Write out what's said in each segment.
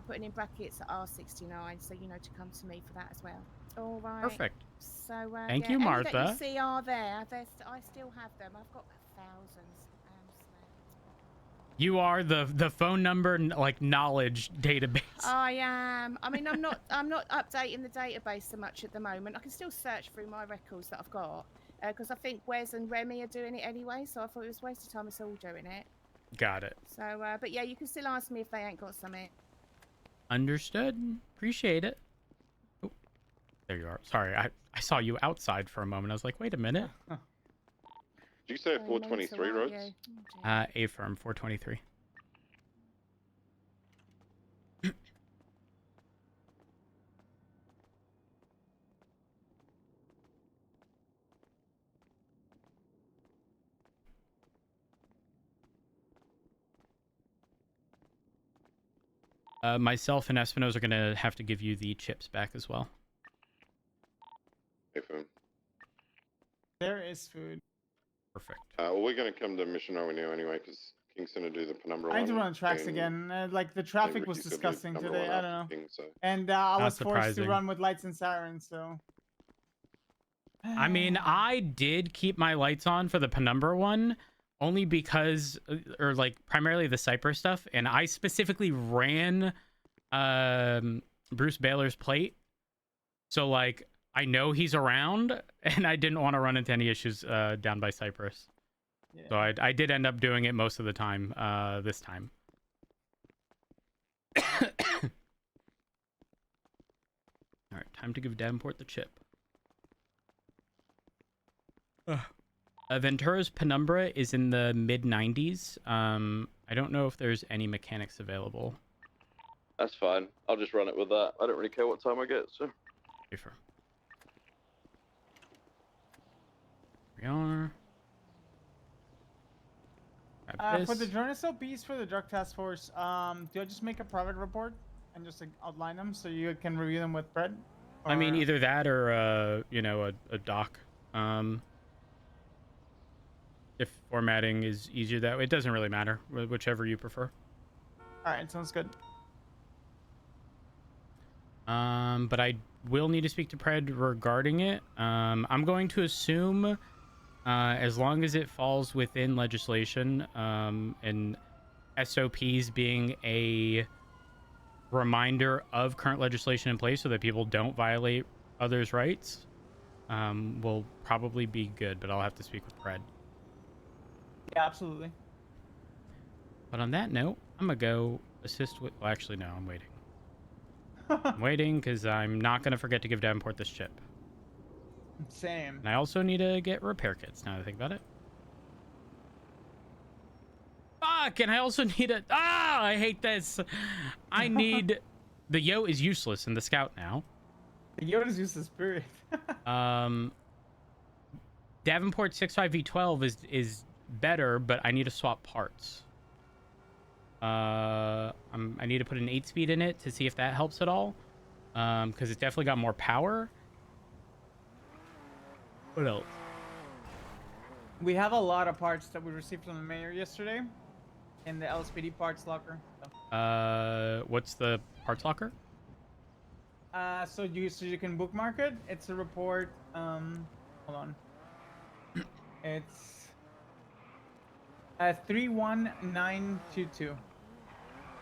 putting in brackets R69, so you know to come to me for that as well. All right. Perfect. So Thank yeah, you, any Martha. that you see are there. I still have them. I've got thousands. You are the phone number like knowledge database. I am. I mean, I'm not updating the database so much at the moment. I can still search through my records that I've got because I think Wes and Remy are doing it anyway. So I thought it was a waste of time us all doing it. Got it. So, but yeah, you can still ask me if they ain't got something. Understood. Appreciate it. Oh, there you are. Sorry, I saw you outside for a moment. I was like, wait a minute. Did you say 423 roads? A firm 423. Myself and Espinosa are going to have to give you the chips back as well. Hey, Foom. There is food. Perfect. Well, we're going to come to Mission Avenue anyway, because King's going to do the penumbra I need to one, run the tracks and again. Like the traffic was Ricky's gonna do disgusting penumbra today. one I don't know. after King, so. And I Not was forced to surprising. run with lights and sirens, so. I mean, I did keep my lights on for the penumbra one only because, or like primarily the Cypress stuff, and I specifically ran Bruce Baylor's plate, so like I know he's around, and I didn't want to run into any issues down by Cypress. Yeah. So I did end up doing it most of the time this time. All right, time to give Davenport the chip. Ventura's Penumbra is in the mid-90s. I don't know if there's any mechanics available. That's fine. I'll just run it with that. I don't really care what time I get, so. Here we are. For the journalist LPs for the drug task force, do I just make a private report and just like, outline them so you can review them with Brett? Or... I mean, either that or you know, a doc. If formatting is easier that way, it doesn't really matter. Whichever you prefer. All right, sounds good. But I will need to speak to Pred regarding it. I'm going to assume, as long as it falls within legislation, and SOPs being a reminder of current legislation in place so that people don't violate others' rights, will probably be good, but I'll have to speak with Pred. Yeah, absolutely. But on that note, I'm gonna go assist with... Well, actually, no, I'm waiting. I'm waiting because I'm not gonna forget to give Davenport this chip. Same. And I also need to get repair kits, now that I think about it. Fuck, and I also need a... Ah, I hate this. I need... The Yo is useless in the Scout now. The Yoda's useless, period. Davenport 65V12 is better, but I need to swap parts. I need to put an 8-speed in it to see if that helps at all. Because it's definitely got more power. What else? We have a lot of parts that we received from the mayor yesterday in the LSPD parts locker. So. What's the parts locker? So you can bookmark it. It's a report. Hold on. It's 31922.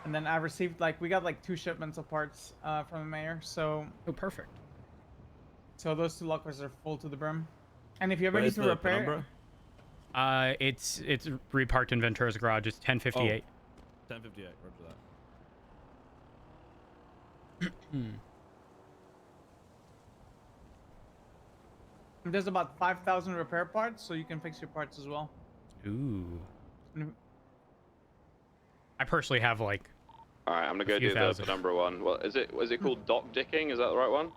And then I received we got 2 shipments of parts from the mayor. So. Oh, perfect. So those 2 lockers are full to the brim. And if you ever need to repair. Penumbra? It's reparked in Ventura's garage. It's 1058. Oh, 1058. Roger that. There's about 5,000 repair parts, so you can fix your parts as well. Ooh. I personally have Alright, I'm gonna go do the number one. Well, is it called Doc Dicking? Is that the right one?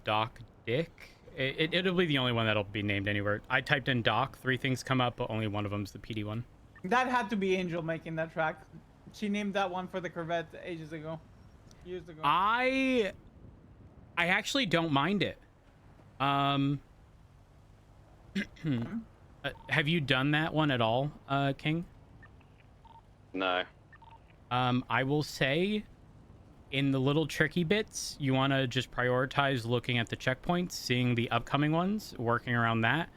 Doc Dick. It'll be the only one that'll be named anywhere. I typed in Doc, 3 things come up, but only one of them's the PD one. That had to be Angel making that track. She named that one for the Corvette ages ago. Years ago. I actually don't mind it. Have you done that one at all, King? No. I will say in the little tricky bits, you want to just prioritize looking at the checkpoints, seeing the upcoming ones, working around that.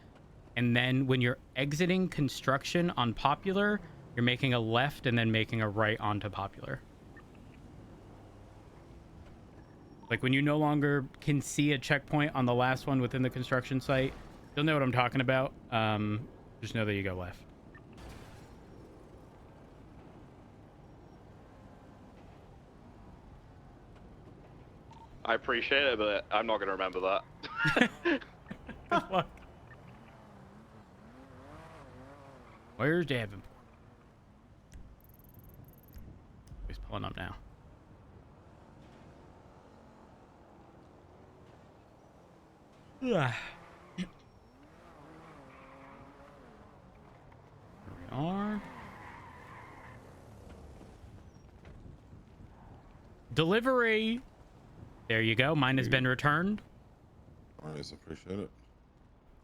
And then when you're exiting construction on Popular, you're making a left and then making a right onto Popular. Like when you no longer can see a checkpoint on the last one within the construction site, you'll know what I'm talking about. Just know that you go left. I appreciate it, but I'm not going to remember that. Good luck. Where's Davenport? He's pulling up now. Here we are. Delivery. There you go. Mine has been returned. Nice, appreciate it.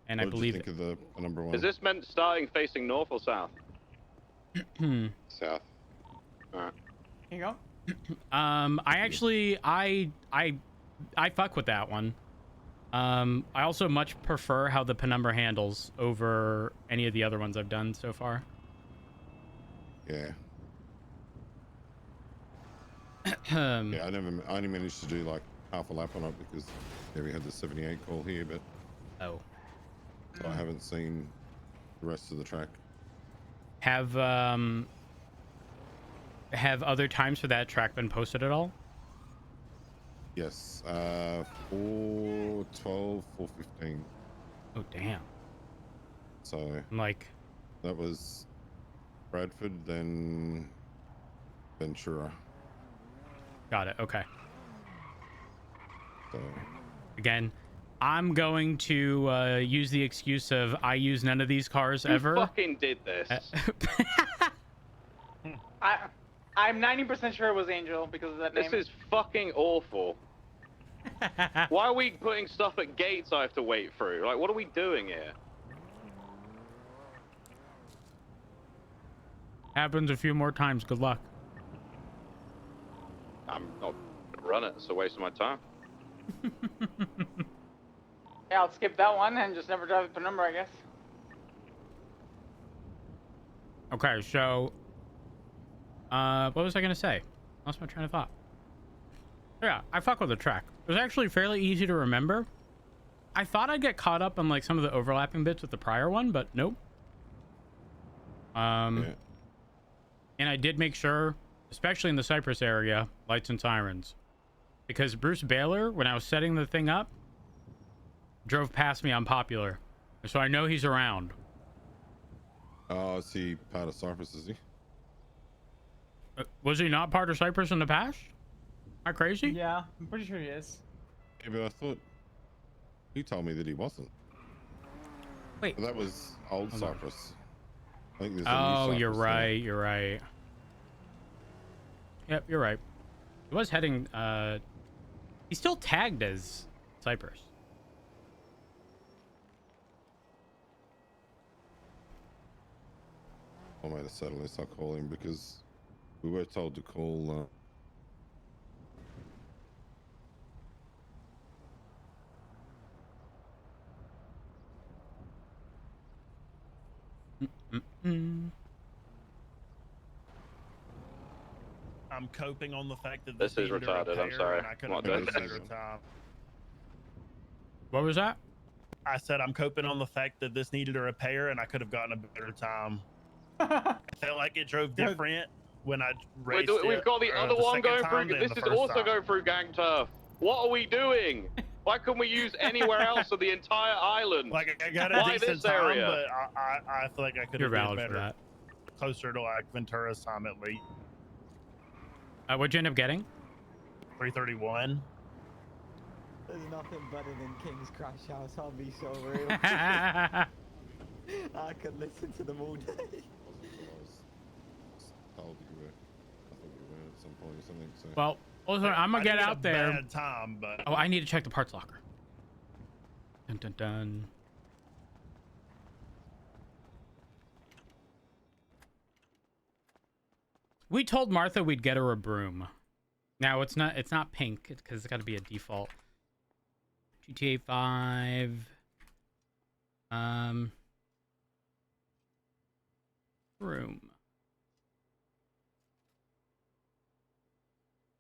And What I did you believe think of the number one? Is this meant starting facing north or south? South. Alright. Here you go. I actually I fuck with that one. I also much prefer how the penumbra handles over any of the other ones I've done so far. Yeah. Yeah, I only managed to do like half a lap on it because we had the 78 call here, but Oh. so I haven't seen the rest of the track. Have other times for that track been posted at all? Yes, 4:12, 4:15. Oh damn. So I'm like, that was Bradford, then Ventura. got it. Okay. So Again, I'm going to use the excuse of I use none of these cars ever. Who fucking did this? I'm 90% sure it was Angel because of that name. This is fucking awful. Why are we putting stuff at gates I have to wait through? Like, what are we doing here? Happens a few more times. Good luck. I'm not gonna run it. It's a waste of my time. Yeah, I'll skip that one and just never drive the penumbra, I guess. Okay, so what was I gonna say? Lost my train of thought. Yeah, I fuck with the track. It was actually fairly easy to remember. I thought I'd get caught up on like some of the overlapping bits with the prior one, but nope. yeah. And I did make sure, especially in the Cypress area, lights and sirens. Because Bruce Baylor, when I was setting the thing up, drove past me on Popular. So I know he's around. Oh, is he part of Cyprus, is he? Was he not part of Cypress in the past? Am I crazy? Yeah, I'm pretty sure he is. Yeah, but I thought he told me that he wasn't. Wait. But that was old Hold on. Cyprus. I think there's a new Oh, you're Cyprus now. right. You're right. Yep, you're right. He was heading. He's still tagged as Cypress. I made a settle this. I'll call him because we were told to call. I'm coping on the fact that This is needed a retarded, I'm repair sorry. and I could What have done a does better this? time. What was that? I said I'm coping on the fact that this needed a repair and I could have gotten a better time. I felt like it drove Good. different when I We've raced it, got the other one second going time through. than This the is first also time. going through gang turf. What are we doing? Why couldn't we use anywhere else of the entire island? Like I got a Why decent this time, area? but I feel like I could You're have valid did for better, that. closer to like Ventura's time at least. What'd you end up getting? 331. There's nothing better than King's Crash House, I'll be so real. I could listen to them all day. I was told you were. I thought you were at some point or something. So. Well, also, I'm I gonna get did a out there. Bad time, but Oh, I need to check the parts locker. Dun dun dun. We told Martha we'd get her a broom. Now it's not pink because it's got to be a default. GTA 5. Room.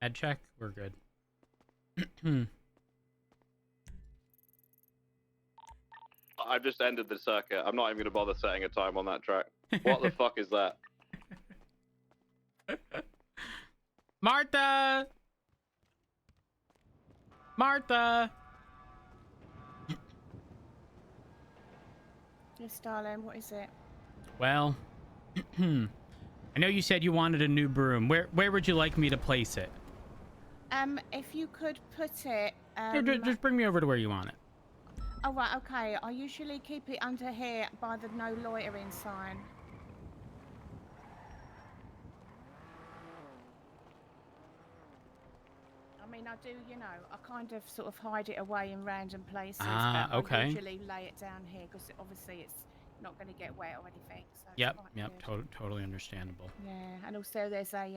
Head check. We're good. I've just ended the circuit. I'm not even gonna bother setting a time on that track. What the fuck is that? Martha! Martha! Yes, darling. What is it? Well, I know you said you wanted a new broom. Where would you like me to place it? If you could put it. Here, just bring me over to where you want it. Oh right, okay. I usually keep it under here by the no loitering sign. I mean, I do, you know, I kind of sort of hide it away in random places. Ah, but okay. I usually lay it down here because obviously it's not going to get wet or anything. So Yep, it's yep, totally understandable. Yeah, and also there's a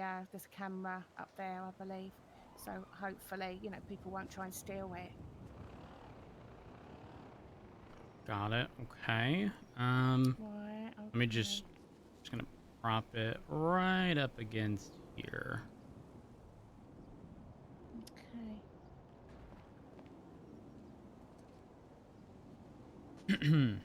camera up there, I believe. So hopefully, you know, people won't try and steal it. Got it. Okay. Right, okay. Let me just gonna prop it right up against here. Okay.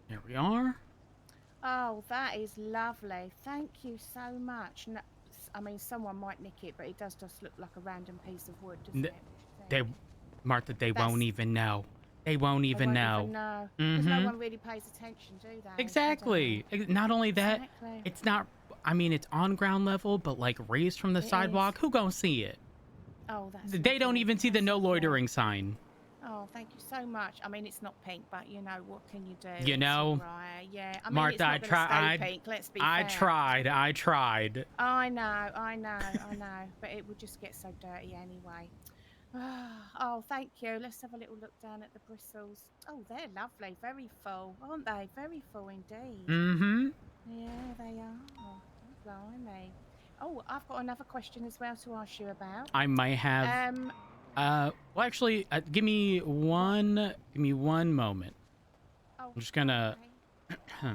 There we are. Oh, that is lovely. Thank you so much. No, I mean, someone might nick it, but it does just look like a random piece of wood, doesn't it? Martha, they won't even know. They won't even know. Because no one really pays attention, do they? Exactly. Not only that, it's not. I mean, it's on ground level, but like raised from the sidewalk. Who gonna see it? Oh, that's. They don't even see the no loitering sign. Oh, thank you so much. I mean, it's not pink, but you know, what can you do? You know, right. Yeah. I mean, Martha, I tried. Let's be fair. I tried. I know. But it would just get so dirty anyway. Oh, thank you. Let's have a little look down at the bristles. Oh, they're lovely. Very full, aren't they? Very full indeed. Mm-hmm. Yeah, they are. Oh, blimey. Oh, I've got another question as well to ask you about. I might have. Well, actually, give me one moment. Oh, I'm just gonna. okay.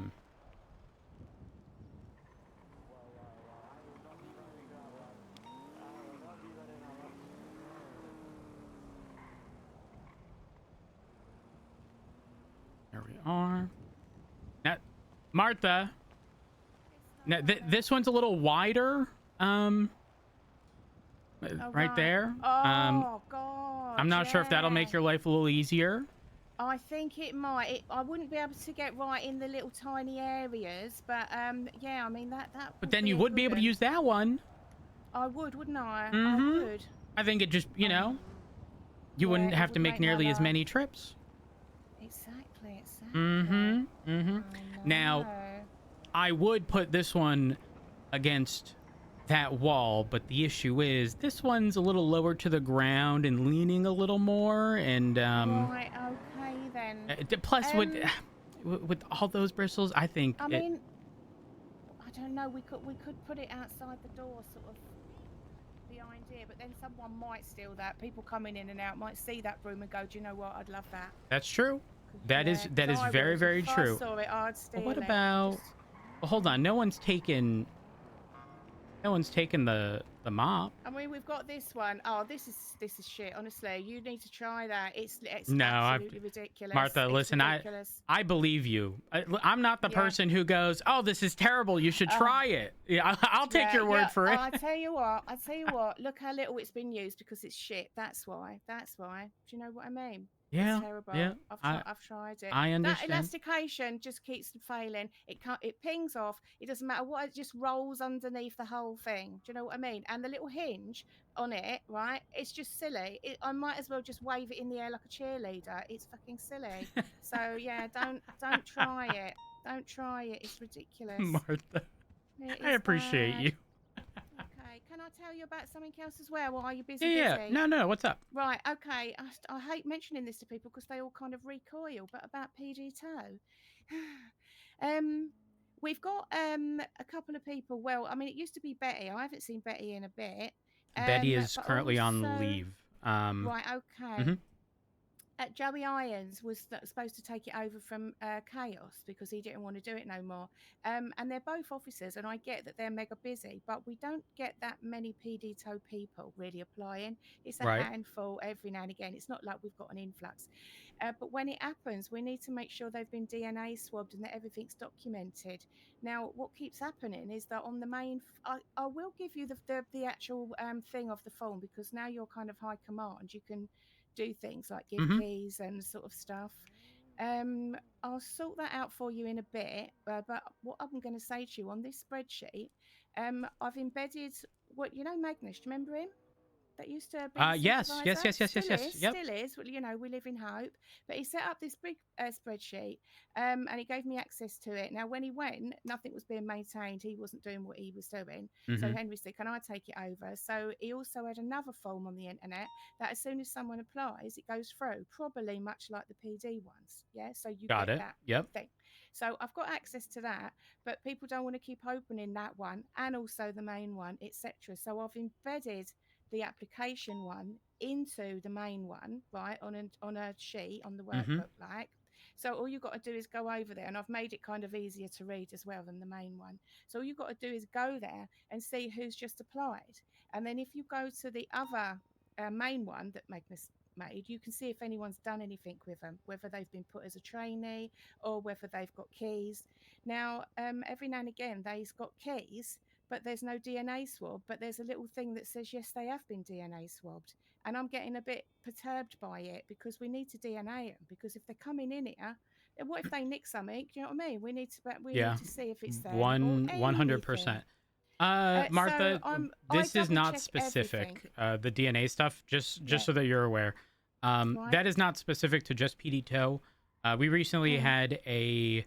There we are. Now, Martha. Now, this one's a little wider. Right there. Oh, God. I'm not sure if that'll make your life a little easier. I think it might. I wouldn't be able to get right in the little tiny areas, but yeah, I mean that. But then you would be able to use that one. I would, wouldn't I? Mm-hmm. I would. I think it just, you know, you wouldn't have to make nearly as many trips. Exactly. Mm-hmm. Mm-hmm. Now, I would put this one against that wall, but the issue is this one's a little lower to the ground and leaning a little more, and right, okay then. Plus, with all those bristles, I think. I mean, I don't know. We could put it outside the door, sort of behind here, but then someone might steal that. People coming in and out might see that broom and go, "Do you know what? I'd love that." That's true. That is very, very true. If I saw it, I'd steal what it. about? Well, hold on. No one's taken the mop. I mean, we've got this one. Oh, this is shit. Honestly, you need to try that. It's no, absolutely ridiculous. Martha, listen, ridiculous. I believe you. I'm not the person who goes, "Oh, this is terrible. You should try it." Yeah, I'll take your word for it. I tell you what. Look how little it's been used because it's shit. That's why. Do you know what I mean? Yeah, it's terrible. yeah. I've tried it. I understand. That elastication just keeps failing. It pings off. It doesn't matter what. It just rolls underneath the whole thing. Do you know what I mean? And the little hinge on it, right? It's just silly. I might as well just wave it in the air like a cheerleader. It's fucking silly. So yeah, don't try it. Don't try it. It's ridiculous. Martha, I appreciate you. Okay, can I I tell you about something else as well? Or are you busy? Yeah. No. What's up? Right. Okay. I hate mentioning this to people because they all kind of recoil. But about PD Toe, we've got a couple of people. Well, I mean, it used to be Betty. I haven't seen Betty in a bit. Betty is But currently on also, leave. right. Okay. Mhm. Joey Irons was supposed to take it over from Chaos because he didn't want to do it no more. And they're both officers, and I get that they're mega busy, but we don't get that many PD Toe people really applying. It's a Right. handful every now and again. It's not like we've got an influx. But when it happens, we need to make sure they've been DNA swabbed and that everything's documented. Now, what keeps happening is that on the main, I will give you the actual thing of the form because now you're kind of high command. You can do things like give Mhm. keys and sort of stuff. I'll sort that out for you in a bit. But what I'm going to say to you on this spreadsheet, I've embedded Magnus. Do you remember him? That used to be the Yes. supervisor. Yep. Still is. Well, we live in hope. But he set up this big spreadsheet, and he gave me access to it. Now, when he went, nothing was being maintained. He wasn't doing what he was doing. So Mhm. Henry said, "Can I take it over?" So he also had another form on the internet that as soon as someone applies, it goes through, probably much like the PD ones. Yeah, so you Got get it. that Yep. thing. So I've got access to that, but people don't want to keep opening that one and also the main one, etc. So I've embedded the application one into the main one, right, on a sheet on the Mhm. workbook, like. So all you've got to do is go over there, and I've made it kind of easier to read as well than the main one. So all you've got to do is go there and see who's just applied, and then if you go to the other main one that Magnus made, you can see if anyone's done anything with them, whether they've been put as a trainee or whether they've got keys. Now, every now and again, they've got keys, but there's no DNA swab, but there's a little thing that says, yes, they have been DNA swabbed. And I'm getting a bit perturbed by it because we need to DNA them, because if they're coming in here, what if they nick something? Do you know what I mean? We need Yeah. to see if it's them or One hundred anything. percent. Martha, So I this is double not check specific. everything. The DNA stuff, just Yeah. so that you're aware, Right. that is not specific to just PD Toe. We recently had an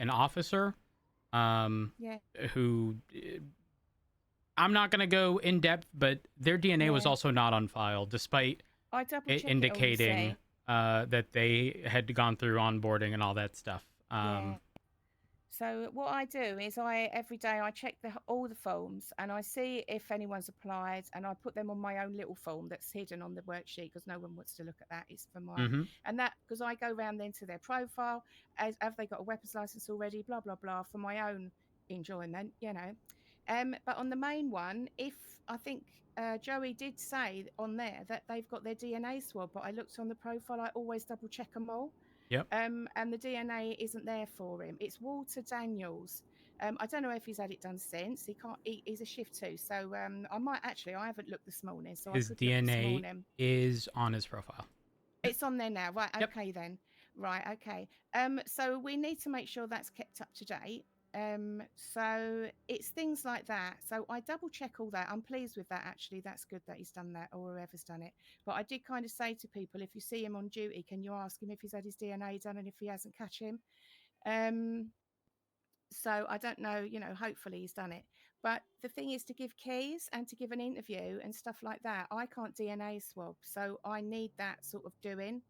officer, Yeah. who I'm not gonna go in depth, but their DNA was Yeah. also not on file, despite I double it check it all, you indicating see. that they had gone through onboarding and all that stuff. Yeah. So what I do is every day I check all the forms and I see if anyone's applied, and I put them on my own little form that's hidden on the worksheet because no one wants to look at that. It's for mine. Mm-hmm. And that because I go around then to their profile, as have they got a weapons license already, blah blah blah, for my own enjoyment, But on the main one, if I think Joey did say on there that they've got their DNA swab, but I looked on the profile, I always double check them all. Yep. And the DNA isn't there for him. It's Walter Daniels. I don't know if he's had it done since. He's a shift too. So I haven't looked this morning, so His I could look this DNA morning. is on his profile. It's on there now, right? Yep. Okay then, right? Okay. So we need to make sure that's kept up to date. So it's things like that. So I double check all that. I'm pleased with that, actually. That's good that he's done that, or whoever's done it. But I did kind of say to people, if you see him on duty, can you ask him if he's had his DNA done, and if he hasn't, catch him. So I don't know, hopefully he's done it. But the thing is, to give keys and to give an interview and stuff like that, I can't DNA swab. So I need that sort of doing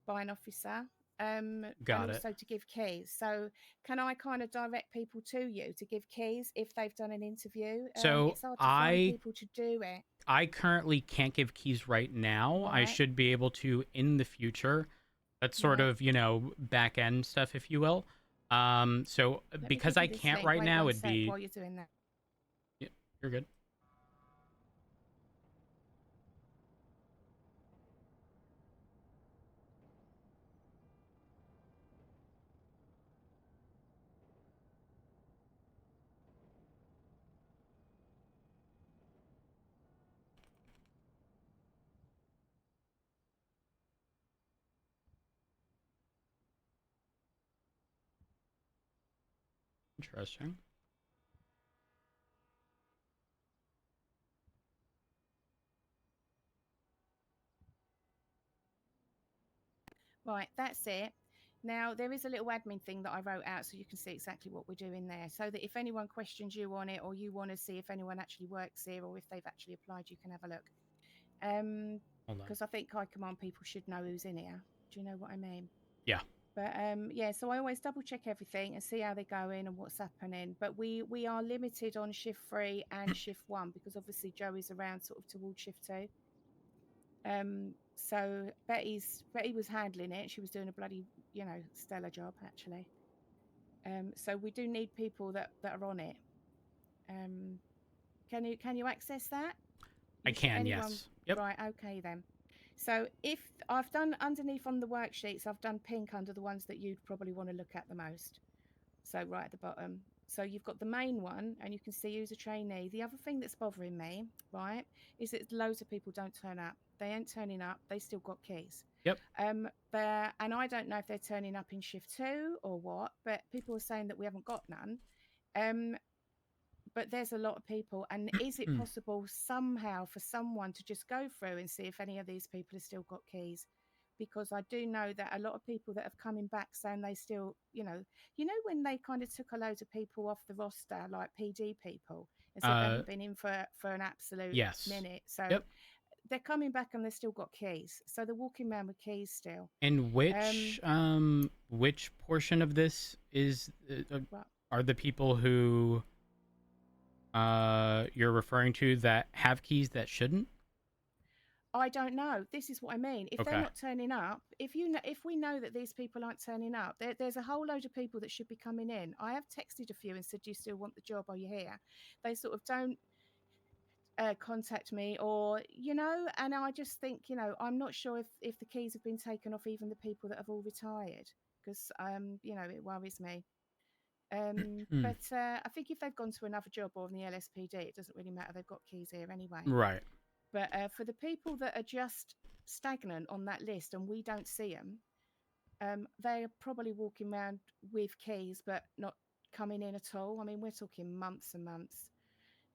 by an officer. And also to give keys. So can I kind of direct people to you to give keys if they've done an interview? So it's hard to find people to do it. I currently can't give keys right now. Right. I should be able to in the future. That's sort of, back end stuff, if you will. So because I can't right now, it'd be while you're doing that. Yeah, you're good. Interesting. Right, that's it. Now, there is a little admin thing that I wrote out so you can see exactly what we're doing there. So that if anyone questions you on it, or you want to see if anyone actually works here or if they've actually applied, you can have a look. Because I think high command people should know who's in here. Do you know what I mean? Yeah. But yeah, so I always double check everything and see how they're going and what's happening. But we are limited on shift 3 and shift 1 because obviously Joey's around sort of towards shift 2. So Betty was handling it. She was doing a bloody, stellar job actually. So we do need people that are on it. Can you access that? I can, yes. Yep. Right, okay then. So if I've done underneath on the worksheets, I've done pink under the ones that you'd probably want to look at the most. So right at the bottom. So you've got the main one and you can see who's a trainee. The other thing that's bothering me, right, is that loads of people don't turn up. They ain't turning up. They still got keys. Yep. And I don't know if they're turning up in shift 2 or what, but people are saying that we haven't got none. But there's a lot of people, and is it possible somehow for someone to just go through and see if any of these people have still got keys? Because I do know that a lot of people that have coming back saying they still, when they kind of took a load of people off the roster, like PD people, and said they haven't been in for an absolute minute. So they're coming back and they've still got keys. So they're walking around with keys still. And which portion of this is are the people who you're referring to that have keys that shouldn't? I don't know. This is what I mean. If they're not turning up, if we know that these people aren't turning up, there's a whole load of people that should be coming in. I have texted a few and said, "Do you still want the job? Are you here?" They sort of don't contact me, or and I just think, I'm not sure if the keys have been taken off even the people that have all retired, because it worries me. But I think if they've gone to another job or in the LSPD, it doesn't really matter. They've got keys here anyway. Right. But for the people that are just stagnant on that list and we don't see them, they're probably walking around with keys but not coming in at all. I mean, we're talking months and months.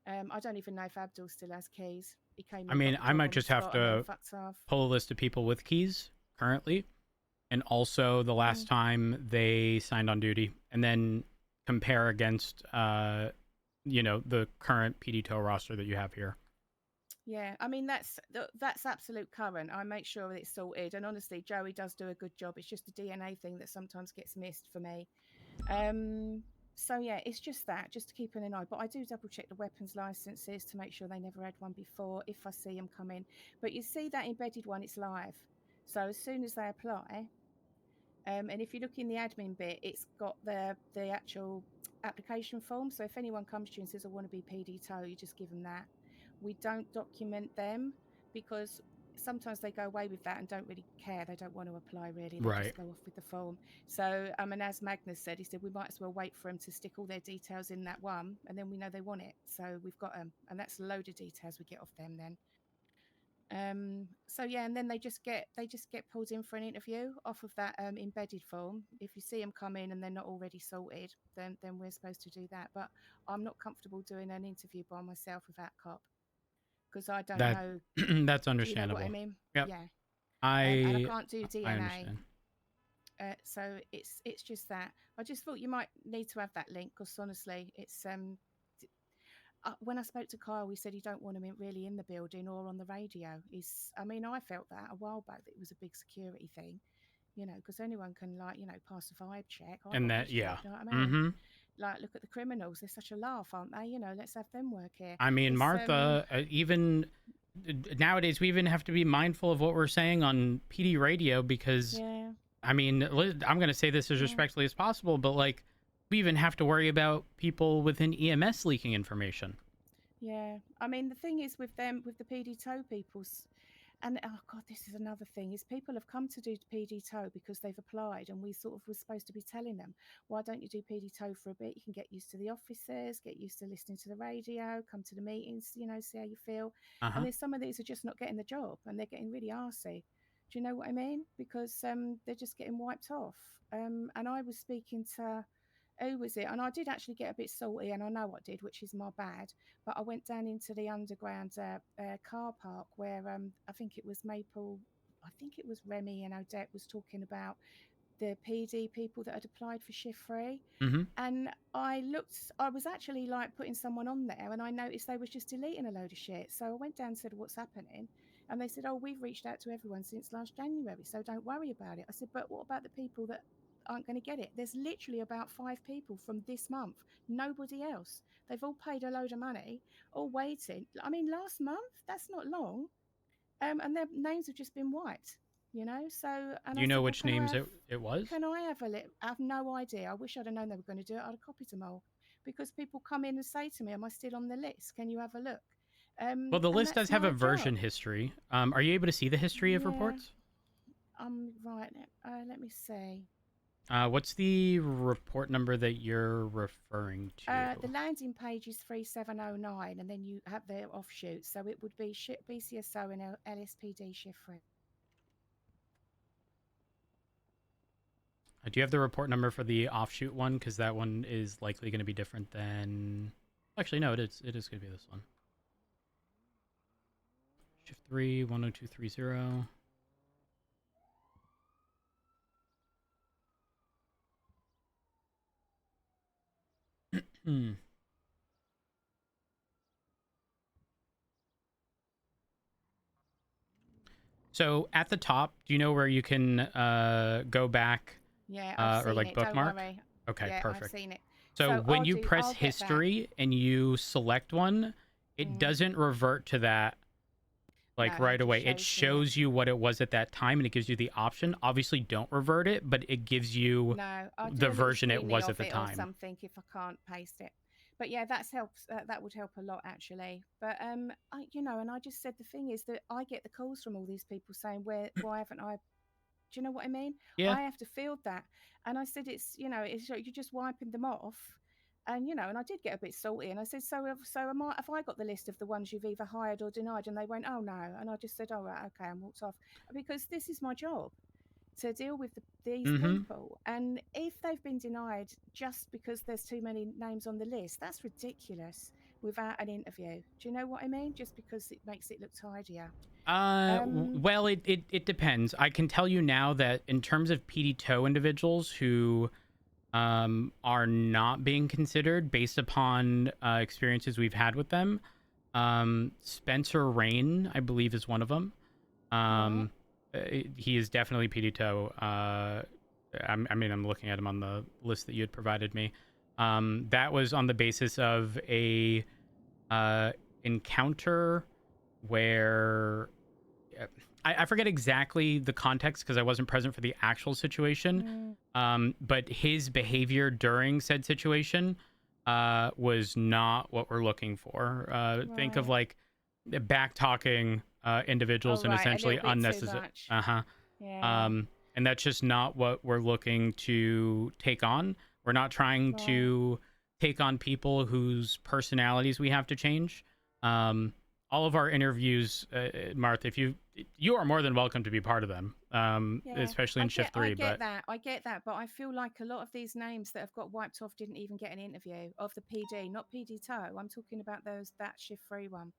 I don't even know if Abdul still has keys. He came. I mean, I might just have to pull a list of people with keys currently, and also the last time they signed on duty, and then compare against, the current PD tow roster that you have here. Yeah, I mean, that's absolute current. I make sure that it's sorted, and honestly, Joey does do a good job. It's just the DNA thing that sometimes gets missed for me. So yeah, it's just to keep an eye. But I do double check the weapons licenses to make sure they never had one before if I see them come in. But you see that embedded one, it's live. So as soon as they apply, and if you look in the admin bit, it's got the actual application form. So if anyone comes to you and says, "I want to be PD tow," you just give them that. We don't document them because sometimes they go away with that and don't really care. They don't want to apply really. They just go off with the form. So, and as Magnus said, he said, we might as well wait for them to stick all their details in that one, and then we know they want it. So we've got them, and that's a load of details we get off them then. So yeah, and then they just get pulled in for an interview off of that embedded form. If you see them come in and they're not already sorted, then we're supposed to do that. But I'm not comfortable doing an interview by myself without cop, because I don't know. That's understandable. Do you know what I mean? Yep. Yeah. And I can't do DNA. I understand. So it's just that. I just thought you might need to have that link, because honestly, it's when I spoke to Kyle, he said he don't want him really in the building or on the radio. I mean, I felt that a while back, that it was a big security thing, because anyone can pass a vibe check. And that, yeah. You know what I mean? Like, look at the criminals. They're such a laugh, aren't they? Let's have them work here. I mean, Martha, even nowadays, we even have to be mindful of what we're saying on PD radio, because, I mean, I'm going to say this as respectfully as possible, but like, we even have to worry about people within EMS leaking information. Yeah. I mean, the thing is with them, with the PD tow people's, and oh God, this is another thing, is people have come to do PD tow because they've applied, and we sort of were supposed to be telling them, why don't you do PD tow for a bit? You can get used to the officers, get used to listening to the radio, come to the meetings, see how you feel. And there's some of these are just not getting the job, and they're getting really arsey. Do you know what I mean? Because they're just getting wiped off. And I was speaking to, who was it? And I did actually get a bit salty, and I know I did, which is my bad. But I went down into the underground car park where I think it was Maple, I think it was Remy and Odette was talking about the PD people that had applied for shift 3. Mm-hmm. And I was actually like putting someone on there, and I noticed they was just deleting a load of shit. So I went down and said, what's happening? And they said, oh, we've reached out to everyone since last January, so don't worry about it. I said, but what about the people that aren't going to get it? There's literally about 5 people from this month, nobody else. They've all paid a load of money, all waiting. I mean, last month, that's not long. And their names have just been wiped, you know? So, and Do I you know said, well, which names it was? can I have a little? I have no idea. I wish I'd have known they were going to do it. I'd have copied them all, because people come in and say to me, am I still on the list? Can you have a look? Well, the And list does that's have a my version job. history. Are you able to see the history of Yeah. reports? Right. Let me see. What's the report number that you're referring to? The landing page is 3709, and then you have the offshoots. So it would be BCSO and LSPD shift 3. Do you have the report number for the offshoot one? Because that one is likely going to be different than... Actually, no, it is going to be this one. Shift 3, 10230. So at the top, do you know where you can go back? Yeah, I've seen or like it. bookmark? Don't worry. Okay, Yeah, perfect. I've seen it. So when you press I'll get that. history and you select one, it doesn't revert to that like No, right away. It shows shows you what it was at that time, and it gives you the option. Obviously, don't revert it, but it gives you I'll do the a little version it screening was at of the it or time. something if I can't paste it. But yeah, that would help a lot, actually. But and I just said the thing is that I get the calls from all these people saying, why haven't I? Do you know what I mean? Yeah. I have to field that, and I said it's you're just wiping them off. And and I did get a bit salty, and I said, so have I got the list of the ones you've either hired or denied? And they went, oh no. And I just said, oh right, okay, and walked off, because this is my job, to deal with these people. And if they've been denied just because there's too many names on the list, that's ridiculous, without an interview. Do you know what I mean? Just because it makes it look tidier. Well, it depends. I can tell you now that in terms of PD TOW individuals who are not being considered based upon experiences we've had with them, Spencer Rain, I believe, is one of them. He is definitely PD TOW. I'm looking at him on the list that you had provided me. That was on the basis of a encounter where I forget exactly the context because I wasn't present for the actual situation. But his behavior during said situation was not what we're looking for. Think of like back talking individuals and essentially unnecessary. Yeah. And that's just not what we're looking to take on. We're not trying to take on people whose personalities we have to change. All of our interviews, Martha, if you are more than welcome to be part of them, especially in shift 3. I get that, but I feel like a lot of these names that have got wiped off didn't even get an interview of the PD, not PD TOW. I'm talking about that shift 3 one.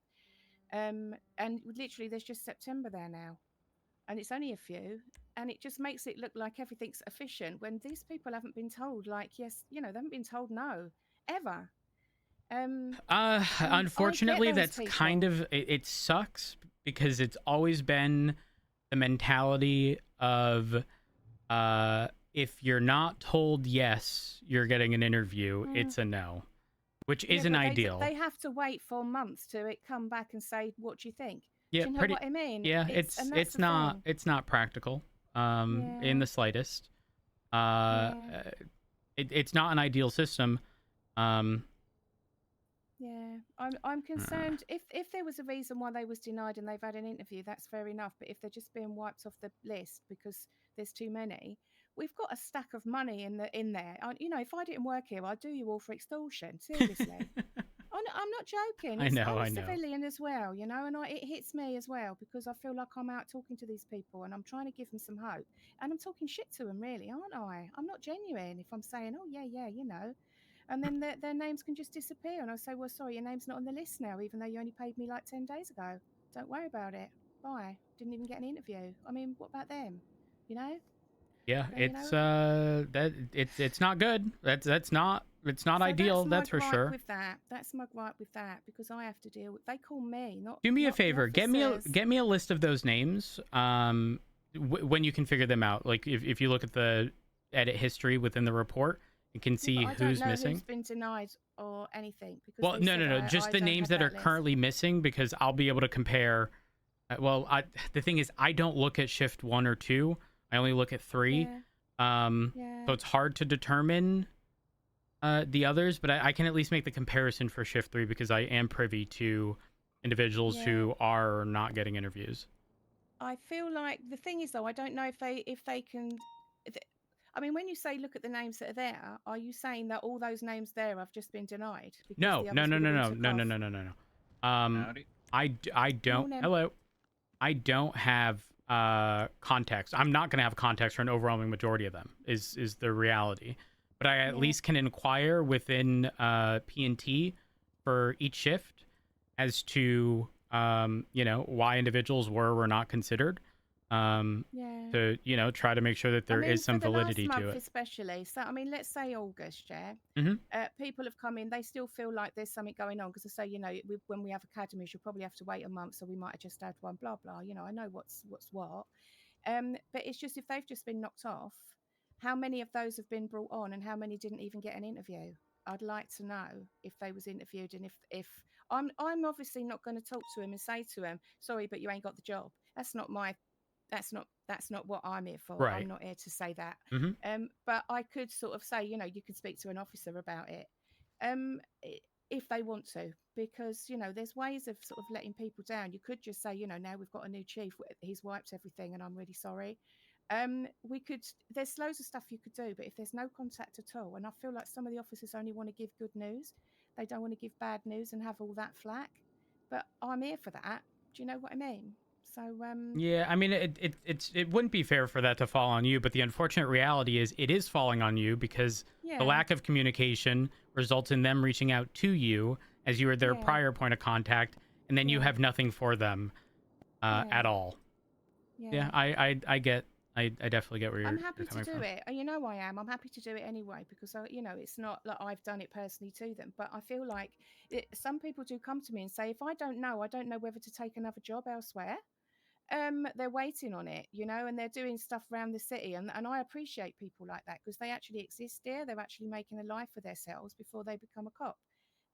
And literally, there's just September there now, and it's only a few, and it just makes it look like everything's efficient when these people haven't been told, like, yes, they haven't been told no ever. Unfortunately, that's kind of it sucks because it's always been the mentality of if you're not told yes, you're getting an interview, it's a no, which isn't ideal. They have to wait for months to come back and say, what do you think? Yeah, do you know what I mean? Yeah, it's not practical in the slightest. It's not an ideal system. Yeah, I'm concerned. If there was a reason why they was denied and they've had an interview, that's fair enough. But if they're just being wiped off the list because there's too many, we've got a stack of money in there. If I didn't work here, I'd do you all for extortion. Seriously, I'm not joking. I'm a civilian as well, and it hits me as well because I feel like I'm out talking to these people and I'm trying to give them some hope, and I'm talking shit to them, really, aren't I? I'm not genuine if I'm saying, oh yeah, and then their names can just disappear. And I'll say, well, sorry, your name's not on the list now, even though you only paid me like 10 days ago. Don't worry about it. Bye. Didn't even get an interview. I mean, what about them? Yeah, You it's know? it's not good. It's not ideal. That's for sure. With that. That's my gripe with that because I have to deal with. They call me, Do me a not the favor. officers. Get me a list of those names. When you can figure them out. Like if you look at the edit history within the report, you can see But I don't who's know missing. who's been denied or anything because Well, they no, said no, no. Just I the don't names have that are list. currently missing because I'll be able to compare. The thing is, I don't look at shift 1 or 2. I only look at 3. Yeah. So it's hard to determine the others, but I can at least make the comparison for shift 3 because I am privy to individuals who are not getting interviews. I feel like the thing is though, I don't know if they can. I mean, when you say look at the names that are there, are you saying that all those names there have just been denied? Because No. the others would have been took off? I don't. Hello. I don't have context. I'm not going to have context for an overwhelming majority of them. Is the reality, but I at least can inquire within P&T for each shift as to why individuals were or were not considered. To try to make sure that there is some validity to it. Especially. So I mean, let's say August, yeah. People have come in. They still feel like there's something going on because I say, when we have academies, you'll probably have to wait a month, so we might have just had one. Blah blah. I know what's what. But it's just if they've just been knocked off, how many of those have been brought on, and how many didn't even get an interview? I'd like to know if they was interviewed, and if I'm obviously not going to talk to him and say to him, sorry, but you ain't got the job. That's not what I'm here for. Right. I'm not here to say that. Mm-hmm. But I could sort of say, you could speak to an officer about it, if they want to, because there's ways of sort of letting people down. You could just say, now we've got a new chief. He's wiped everything, and I'm really sorry. There's loads of stuff you could do, but if there's no contact at all, and I feel like some of the officers only want to give good news, they don't want to give bad news and have all that flack. But I'm here for that. Do you know what I mean? So yeah, I mean it wouldn't be fair for that to fall on you, but the unfortunate reality is it is falling on you because the lack of communication results in them reaching out to you as you were their prior point of contact, and then you have nothing for them at all. Yeah, I definitely get where you're I'm happy coming to do from. it. I am. I'm happy to do it anyway because it's not like I've done it personally to them, but I feel like some people do come to me and say, if I don't know whether to take another job elsewhere. They're waiting on it, and they're doing stuff around the city, and I appreciate people like that because they actually exist there. They're actually making a life for themselves before they become a cop.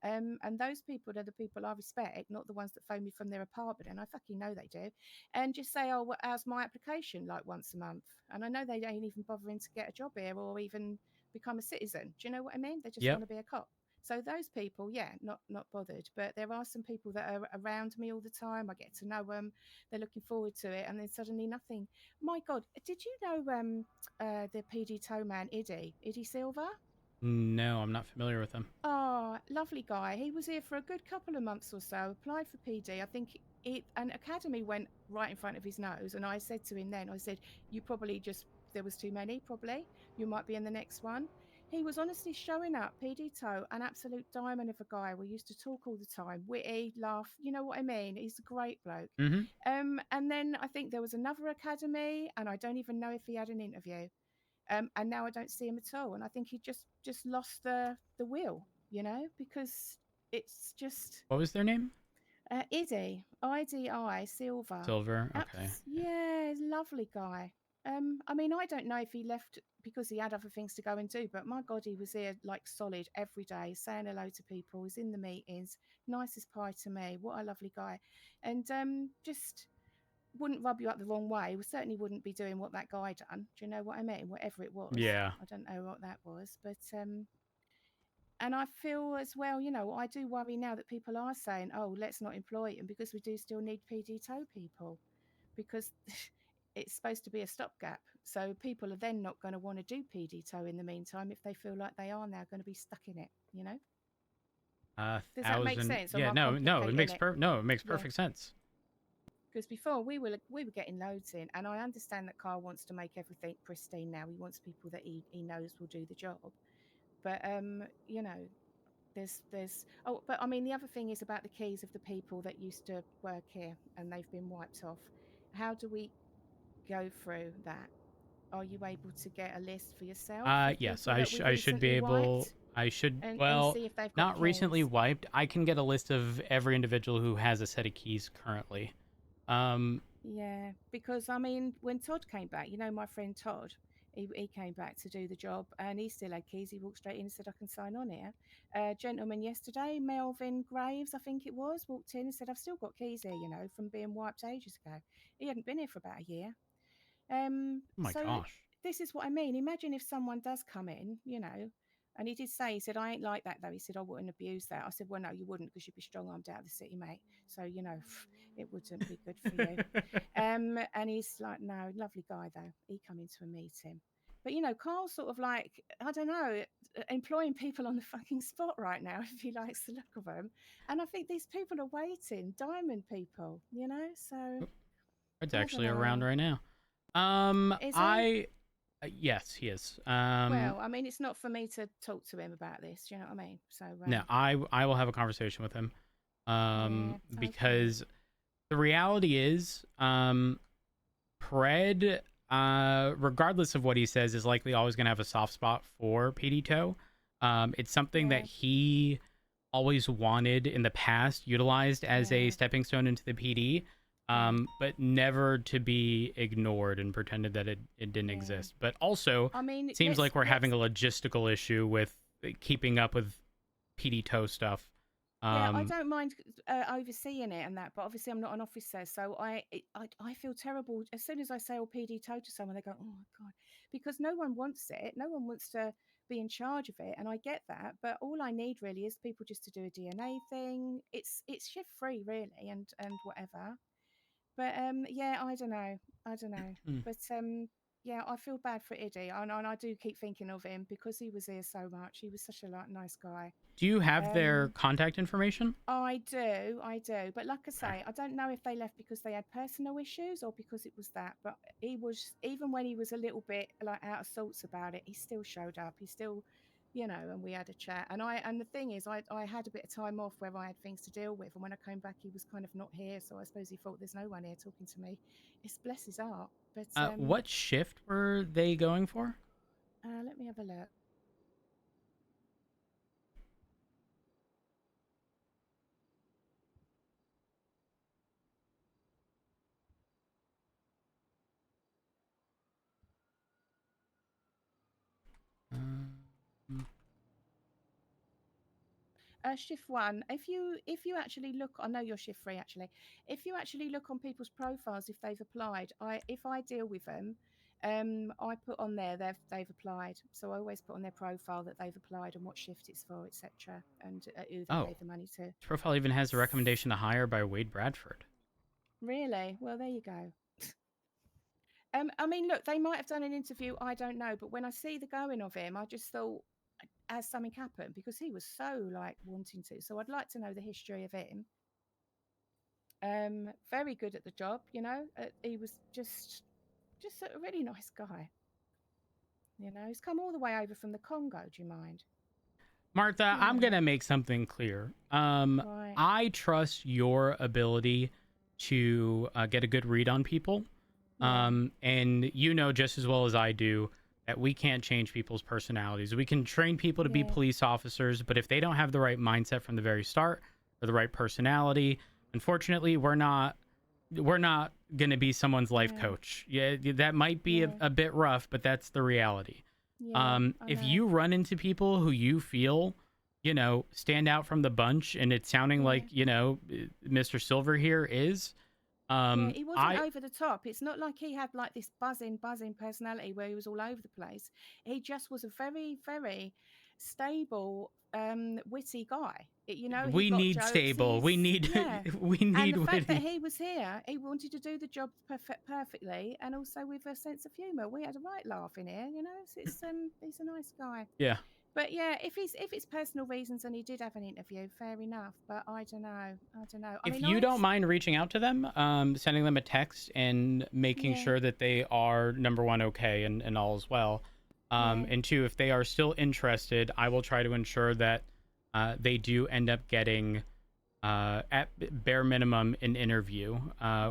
And those people are the people I respect, not the ones that phone me from their apartment, and I fucking know they do, and just say, oh, how's my application, like once a month, and I know they ain't even bothering to get a job here or even become a citizen. Do you know what I mean? They just want to be a cop. So those people, not bothered. But there are some people that are around me all the time. I get to know them. They're looking forward to it, and then suddenly nothing. My God, did you know the PD tow man, Iddy Silva? No, I'm not familiar with them. Oh, lovely guy. He was here for a good couple of months or so. Applied for PD. I think an academy went right in front of his nose, and I said to him then, I said, "You probably there was too many. Probably you might be in the next one." He was honestly showing up, PD Toe, an absolute diamond of a guy. We used to talk all the time, witty, laugh. You know what I mean? He's a great bloke. Mm-hmm. And then I think there was another academy, and I don't even know if he had an interview. And now I don't see him at all. And I think he just lost the will, because it's just. What was their name? Iddy, IDI Silver. Silver. Okay. Yeah, lovely guy. I mean, I don't know if he left because he had other things to go and do, but my God, he was here like solid every day, saying hello to people. He's in the meetings, nice as pie to me. What a lovely guy, and just wouldn't rub you up the wrong way. We certainly wouldn't be doing what that guy done. Do you know what I mean? Whatever it was. Yeah. I don't know what that was, but and I feel as well, I do worry now that people are saying, oh, let's not employ him because we do still need PD tow people because it's supposed to be a stopgap. So people are then not going to want to do PD tow in the meantime if they feel like they are now going to be stuck in it, Does that make sense? Yeah, no, it makes perfect sense. Because before we were getting loads in, and I understand that Carl wants to make everything pristine now. He wants people that he knows will do the job. But but I mean the other thing is about the keys of the people that used to work here and they've been wiped off. How do we go through that? are you able to get a list for yourself? Of Yes, people that we've I should be recently able. wiped I should. and Well, see if they've got not recently keys? wiped. I can get a list of every individual who has a set of keys currently. Yeah, because I mean, when Todd came back, you know, my friend Todd, he came back to do the job and he still had keys. He walked straight in and said, I can sign on here. Gentleman yesterday, Melvin Graves, I think it was, walked in and said, I've still got keys here, you know, from being wiped ages ago. He hadn't been here for about a year. Oh my So gosh. this is what I mean. Imagine if someone does come in, you know, and he did say, he said, I ain't like that though. He said, I wouldn't abuse that. I said, well, no, you wouldn't because you'd be strong armed out of the city, mate. So, you know, it wouldn't be good for you. And he's like, no, lovely guy though. He come in to a meeting. But, you know, Carl's sort of like, I don't know, employing people on the fucking spot right now if he likes the look of them. And I think these people are waiting, diamond people, you know? So, Fred's I don't actually around know. right now. Is he? Yes, he is. Well, I mean, it's not for me to talk to him about this. You know what I mean? So No, I will have a conversation with him. yeah, Because the reality is, Pred, regardless of what he says, is likely always going to have a soft spot for PD Toe. It's something that Yeah. he always wanted in the past, utilized as a Yeah. stepping stone into the PD, but never to be ignored and pretended that it didn't Yeah. exist. But also, I mean, it seems like we're having a logistical issue with keeping up with PD Toe stuff. Yeah, I don't mind overseeing it and that, but obviously I'm not an officer, so I feel terrible as soon as I say, "Oh, PD toe" to someone. They go, "Oh my god," because no one wants it. No one wants to be in charge of it, and I get that. But all I need really is people just to do a DNA thing. It's shift free really, and whatever. But yeah, I don't know. Hmm. But yeah, I feel bad for Eddie, and I do keep thinking of him because he was here so much. He was such a nice guy. Do you have their contact information? I do. But like I Okay. say, I don't know if they left because they had personal issues or because it was that. But he was, even when he was a little bit like out of sorts about it, he still showed up. He still, you know, and we had a chat. And the thing is, I had a bit of time off where I had things to deal with. And when I came back, he was kind of not here. So I suppose he thought there's no one here talking to me. It's bless his heart. But What shift were they going for? let me have a look. Shift one. If you actually look, I know you're shift three actually. If you actually look on people's profiles, if they've applied, if I deal with them, I put on there they've applied. So I always put on their profile that they've applied and what shift it's for, etc. And who they paid the money to. This profile even has a recommendation to hire by Wade Bradford. Really? Well, there you go. I mean, look, they might have done an interview. I don't know, but when I see the going of him, I just thought, has something happened? Because he was so like wanting to. So I'd like to know the history of him. Very good at the job, you know. He was just a really nice guy. You know, he's come all the way over from the Congo. Do you mind? Martha, Yeah. I'm gonna make something clear. Right. I trust your ability to get a good read on people. Yeah. And you know just as well as I do that we can't change people's personalities. We can train people to be Yeah. police officers, but if they don't have the right mindset from the very start or the right personality, unfortunately, we're not going to be someone's life Yeah. coach. Yeah, that might be Yeah. a bit rough, but that's the reality. Yeah. If I know. you run into people who you feel, you know, stand out from the bunch, and it's sounding Yeah. like, you know, Mr. Silver here is, Yeah, he wasn't over the top. It's not like he had like this buzzing personality where he was all over the place. He just was a very, very stable, witty guy. You know, he we got need jokes. stable. We need Yeah. we And need the fact that witty. he was here, he wanted to do the job perfectly, and also with a sense of humour. We had a right laugh in here, you know. So he's a nice guy. Yeah. But yeah, if it's personal reasons and he did have an interview, fair enough. But I don't know. If you don't mind reaching out to them, sending them a text and making Yeah. sure that they are, number one, okay and all as well. Yeah. And two, if they are still interested, I will try to ensure that they do end up getting at bare minimum an interview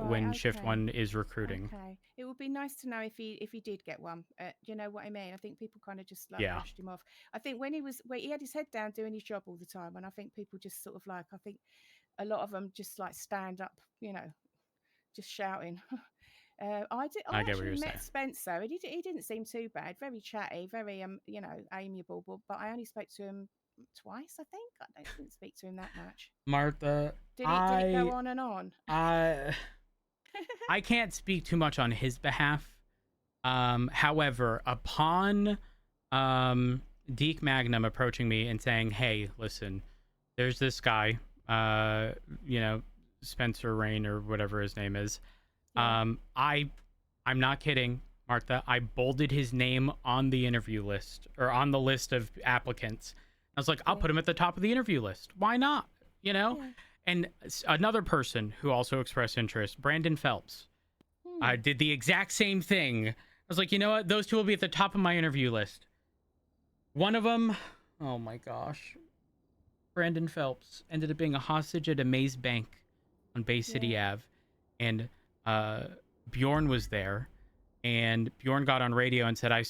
when shift okay. 1 is recruiting. Okay, it would be nice to know if he did get one. Do you know what I mean? I think people kind of just like Yeah. brushed him off. I think when he had his head down doing his job all the time, and I think people just sort of like, I think a lot of them just like stand up, you know, just shouting. I I get what actually you're met saying. Spencer, and he didn't seem too bad. Very chatty, very you know, amiable. But I only spoke to him twice, I think. I didn't speak to him that much. Martha, Did it go on and on? I can't speak too much on his behalf. However, upon Deke Magnum approaching me and saying, "Hey, listen, there's this guy, you know, Spencer Rain or whatever his name is." Yeah. I'm not kidding, Martha. I bolded his name on the interview list or on the list of applicants. I was like, I'll put him at the top of the interview list. Why not? You know? Yeah. And another person who also expressed interest, Brandon Phelps, did the exact same thing. I was like, you know what? Those two will be at the top of my interview list. One of them, oh my gosh, Brandon Phelps ended up being a hostage at a Maze Bank on Bay City Ave. And Bjorn was there. And Bjorn got on radio and said, I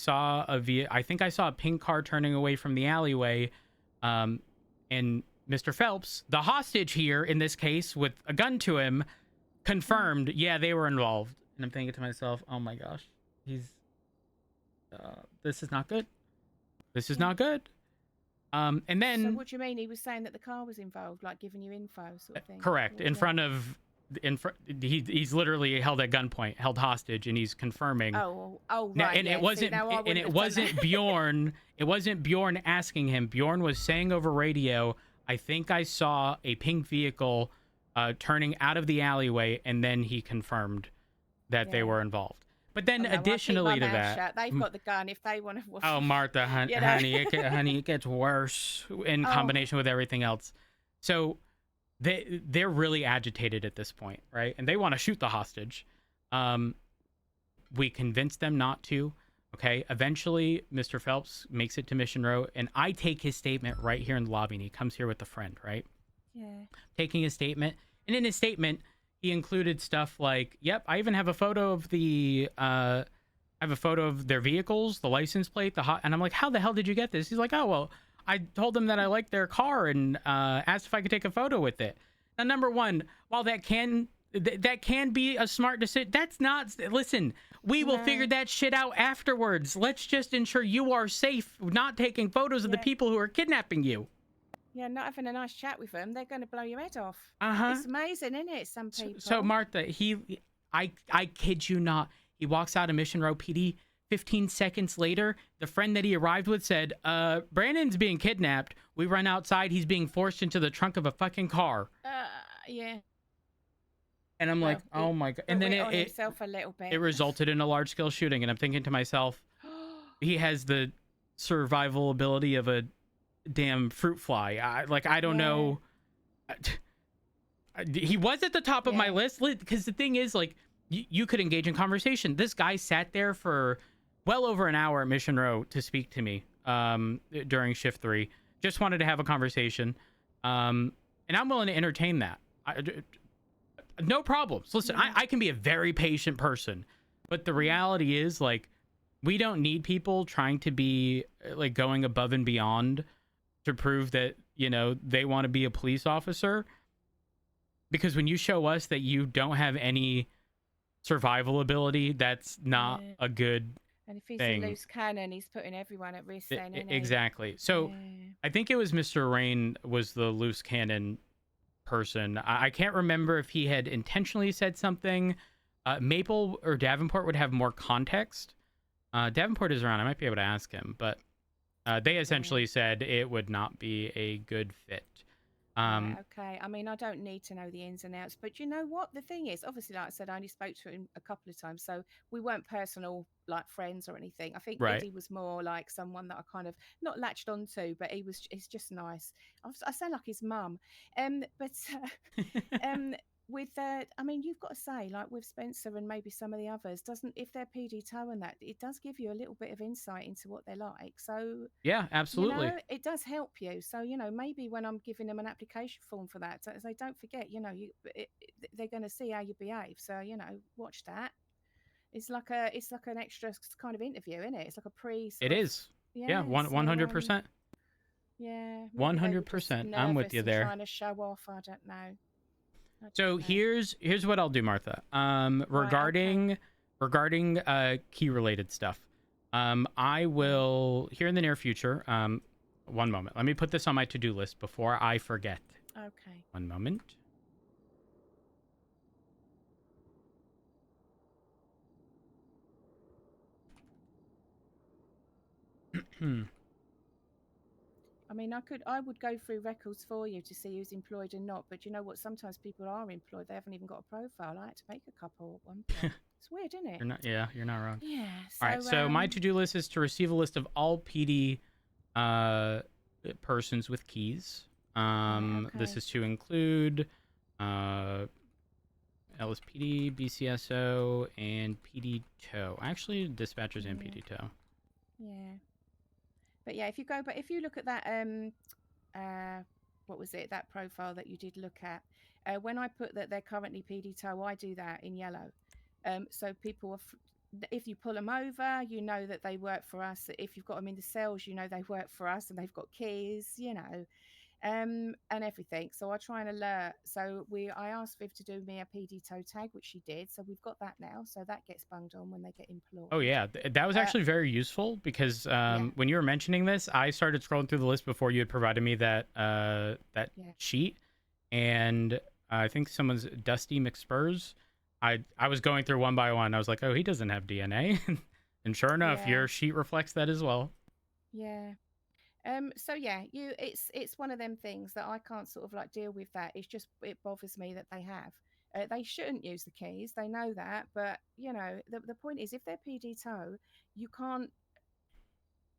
think I saw a pink car turning away from the alleyway. And Mr. Phelps, the hostage here in this case with a gun to him, confirmed, yeah, they were involved. And I'm thinking to myself, oh my gosh, this is not good. This is not good. And then... So what do you mean? He was saying that the car was involved, like giving you info sort of thing? Correct. He's literally held at gunpoint, held hostage, and he's confirming. Oh, right. Now, and it wasn't Bjorn. It wasn't Bjorn asking him. Bjorn was saying over radio, I think I saw a pink vehicle turning out of the alleyway, and then he confirmed that they were involved. But then additionally to that, they've got the gun if they want to. Oh, Martha, honey, it gets worse in combination with everything else. So they're really agitated at this point, right? And they want to shoot the hostage. We convinced them not to. Okay. Eventually, Mr. Phelps makes it to Mission Row, and I take his statement right here in the lobby, and he comes here with a friend, right? Yeah. Taking his statement, and in his statement, he included stuff like, "Yep, I even have a photo of I have a photo of their vehicles, the license plate, and I'm like, how the hell did you get this? He's like, oh well, I told them that I liked their car and asked if I could take a photo with it. Now, number one, while that can be a smart decision, that's not. Listen, we will figure that shit out afterwards. Let's just ensure you are safe, not taking photos of the people who are kidnapping you. Yeah, not having a nice chat with them, they're going to blow your head off. It's amazing, isn't it? Some people. So Martha, I kid you not, he walks out of Mission Row PD. 15 seconds later, the friend that he arrived with said, Brandon's being kidnapped. We run outside. He's being forced into the trunk of a fucking car. Yeah. And I'm like, oh my God. And then it resulted in a large-scale shooting. And I'm thinking to myself, he has the survival ability of a damn fruit fly. I don't know. He was at the top of my list because the thing is, like, you could engage in conversation. This guy sat there for well over an hour at Mission Row to speak to me during shift 3. Just wanted to have a conversation. And I'm willing to entertain that. No problems. Listen, I can be a very patient person. But the reality is, like, we don't need people trying to be, like, going above and beyond to prove that, you know, they want to be a police officer. Because when you show us that you don't have any survival ability, that's not a good and if he's thing. A loose cannon, he's putting everyone at risk then, isn't he? Exactly. So I think it was Mr. Rain was the loose cannon person. I can't remember if he had intentionally said something. Maple or Davenport would have more context. Davenport is around. I might be able to ask him, but they essentially said it would not be a good fit. Okay. I mean, I don't need to know the ins and outs, but you know what? The thing is, obviously, like I said, I only spoke to him a couple of times, so we weren't personal, like, friends or anything. I think Eddie was more like someone that I kind of not latched onto, but he's just nice. I sound like his mum. with I mean, you've got to say, like with Spencer and maybe some of the others, doesn't if they're PD toe and that, it does give you a little bit of insight into what they're like. So Yeah, absolutely. you know, it does help you. So you know, maybe when I'm giving them an application form for that, so they don't forget. You know, they're going to see how you behave. So you know, watch that. It's like an extra kind of interview, isn't it? It's like a pre. It is. Yeah, So, 100%. yeah, maybe they were just 100%. I'm with nervous you and there. trying to show off. I don't know. So here's what I'll do, Martha. Regarding key related stuff. I will here in the near future. One moment. Let me put this on my to-do list before I forget. Okay. One moment. I mean, I would go through records for you to see who's employed and not. But you know what? Sometimes people are employed; they haven't even got a profile. I had to make a couple at one point. It's weird, isn't it? You're not wrong. Yeah. All right. So my to-do list is to receive a list of all PD persons with keys. This is to include LSPD, BCSO, and PD tow. Actually, dispatchers and PD tow. Yeah. But yeah, if you look at that what was it, that profile that you did look at, when I put that they're currently PD tow, I do that in yellow. So people are if you pull them over, you know that they work for us. If you've got them in the cells, you know they work for us and they've got keys, you know, and everything. So I try and alert. So I asked Viv to do me a PD tow tag, which she did. So we've got that now. So that gets bunged on when they get employed. Oh yeah, that was actually very useful because when you were mentioning this, I started scrolling through the list before you had provided me that sheet, and I think someone's Dusty McSpurs. I was going through one by one. I was like, oh, he doesn't have DNA, and sure enough, your sheet reflects that as well. Yeah. So yeah, it's one of them things that I can't sort of like deal with that. It's just, it bothers me that they have. They shouldn't use the keys. They know that, but you know, the point is, if they're PD tow, you can't,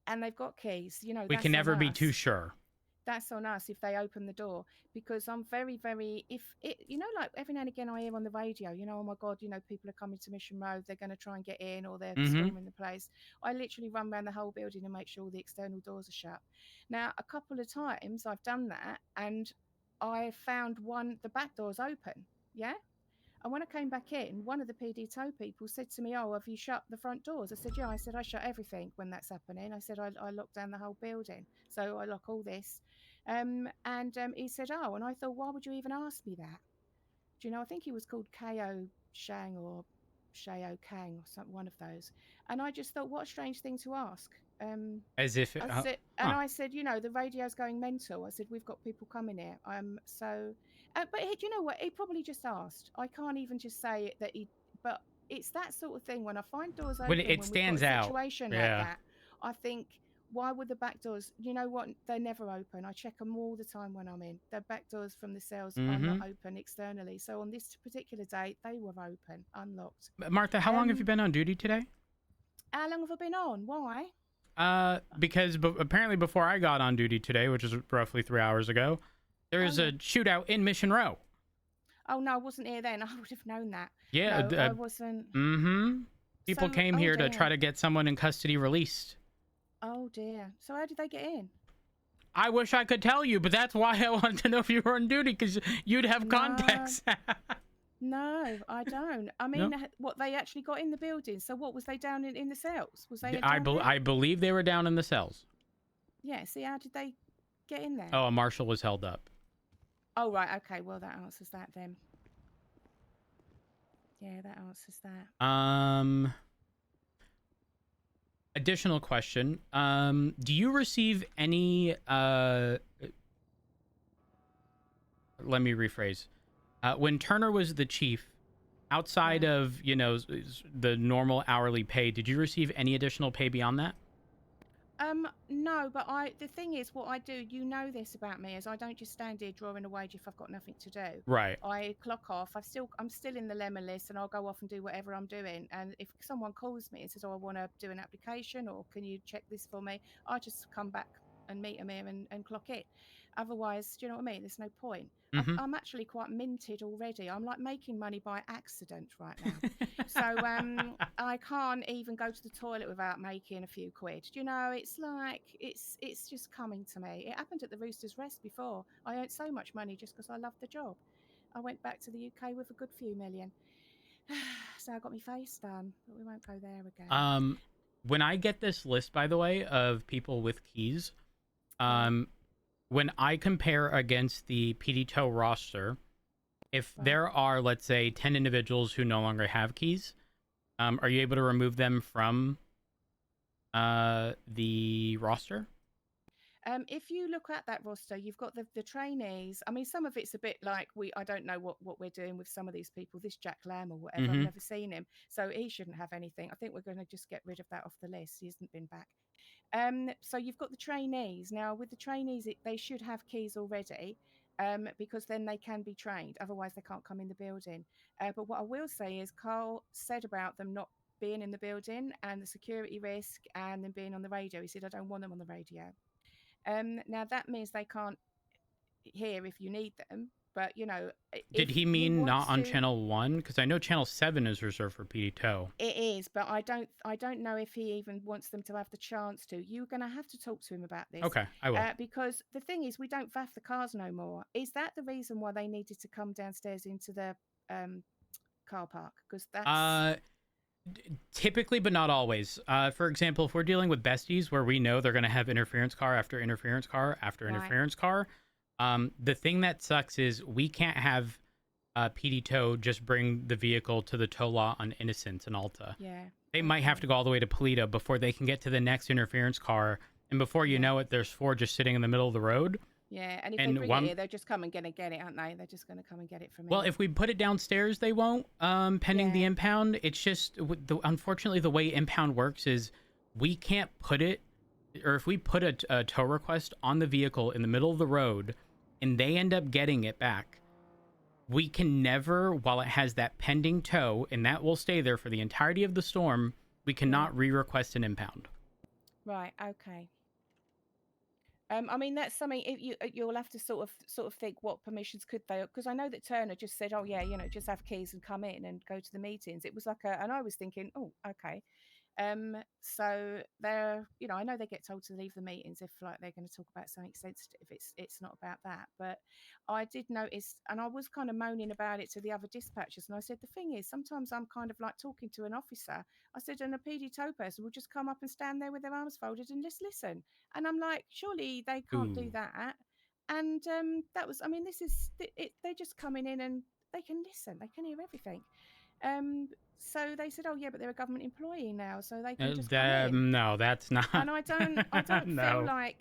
and they've got keys. You know, we can never be too sure. That's on us if they open the door, because I'm very, very, if it, you know, like every now and again I hear on the radio, you know, oh my God, you know, people are coming to Mission Road, they're going to try and get in, or they're storming the place. I literally run around the whole building and make sure all the external doors are shut. Now, a couple of times I've done that and I found the back door's open. Yeah. And when I came back in, one of the PD tow people said to me, oh, have you shut the front doors? I said, yeah. I said, I shut everything when that's happening. I said, I locked down the whole building. So I lock all this. He said, oh, and I thought, why would you even ask me that? Do you know, I think he was called Ko Shang or Shayo Kang or one of those. And I just thought, what a strange thing to ask. As if it, I said, you know, the radio's going mental. I said, we've got people coming here. But you know what? He probably just asked. I can't even just say that but it's that sort of thing when I find doors open. When it stands out. Situation like that, I think, why would the back doors? You know what? They're never open. I check them all the time when I'm in. The back doors from the cells are not open externally. So on this particular day, they were open, unlocked. Martha, how long have you been on duty today? How long have I been on? Why? Because apparently before I got on duty today, which is roughly 3 hours ago, there was a shootout in Mission Row. Oh no, I wasn't here then. I would have known that. Yeah, no, I wasn't. People came here to try to get someone in custody released. Oh dear. So how did they get in? I wish I could tell you, but that's why I wanted to know if you were on duty, because you'd have context. No, I don't. I mean, what, they actually got in the building? So what, was they down in the cells? Was they? I believe they were down in the cells. Yeah. See, how did they get in there? Oh, a marshal was held up. Oh right. Okay. Well, that answers that then. Yeah, that answers that. Additional question. Do you receive any? Let me rephrase. When Turner was the chief, outside of, you know, the normal hourly pay, did you receive any additional pay beyond that? No, but the thing is, what I do, you know this about me, is I don't just stand here drawing a wage if I've got nothing to do. Right. I clock off. I'm still in the lemon list, and I'll go off and do whatever I'm doing. And if someone calls me and says, oh, I want to do an application, or can you check this for me, I just come back meet them here and clock it. Otherwise, do you know what I mean? There's no point. Mhm. I'm actually quite minted already. I'm like making money by accident right now. So I can't even go to the toilet without making a few quid. Do you know, it's like it's just coming to me. It happened at the Rooster's Rest before. I earned so much money just because I loved the job. I went back to the UK with a good few million. So I got my face done, but we won't go there again. When I get this list, by the way, of people with keys, Yeah. when I compare against the PD Tow roster, if Right. there are, let's say, 10 individuals who no longer have keys, are you able to remove them from the roster? If you look at that roster, you've got the trainees. I mean, some of it's a bit like I don't know what we're doing with some of these people. This Jack Lamb or whatever, I've Mhm. never seen him, so he shouldn't have anything. I think we're going to just get rid of that off the list. He hasn't been back. So you've got the trainees. Now, with the trainees, they should have keys already, because then they can be trained. Otherwise, they can't come in the building. But what I will say is, Carl said about them not being in the building and the security risk and them being on the radio. He said, I don't want them on the radio. Now that means they can't hear if you need them, but you know, Did if he you mean want not on to, channel 1? Because I know channel 7 is reserved for PD Tow. it is, but I don't know if he even wants them to have the chance to. You're going to have to talk to him about this. Okay, I will. Because the thing is, we don't VAF the cars no more. Is that the reason why they needed to come downstairs into the car park? Because that's Typically, but not always. For example, if we're dealing with besties where we know they're going to have interference car after interference car after right. interference car, the thing that sucks is we can't have PD Tow just bring the vehicle to the tow lot on Innocence and Alta. Yeah. They might have to go all the way to Polita before they can get to the next interference car. And before you know it, there's 4 just sitting in the middle of the road. Yeah, and if they bring it here, they're just come and get it, aren't they? They're just going to come and get it from me. Well, if we put it downstairs, they won't, pending the impound. It's just, unfortunately, the way impound works is we can't put it, or if we put a tow request on the vehicle in the middle of the road and they end up getting it back, we can never, while it has that pending tow, and that will stay there for the entirety of the storm, we cannot re-request an impound. Right, okay. I mean, that's something you'll have to sort of think what permissions could they, because I know that Turner just said, oh yeah, you know, just have keys and come in and go to the meetings. It was like and I was thinking, oh, okay. So they're, you know, I know they get told to leave the meetings if like they're going to talk about something sensitive. It's not about that, but I did notice, and I was kind of moaning about it to the other dispatchers, and I said the thing is sometimes I'm kind of like talking to an officer. I said, and a PD tow person will just come up and stand there with their arms folded and just listen, and I'm like, surely they can't do that. And that was, I mean, this is it. They're just coming in and they can listen, they can hear everything. So they said, "Oh yeah, but they're a government employee now, so they can just come in." No, that's not. And I don't No. feel like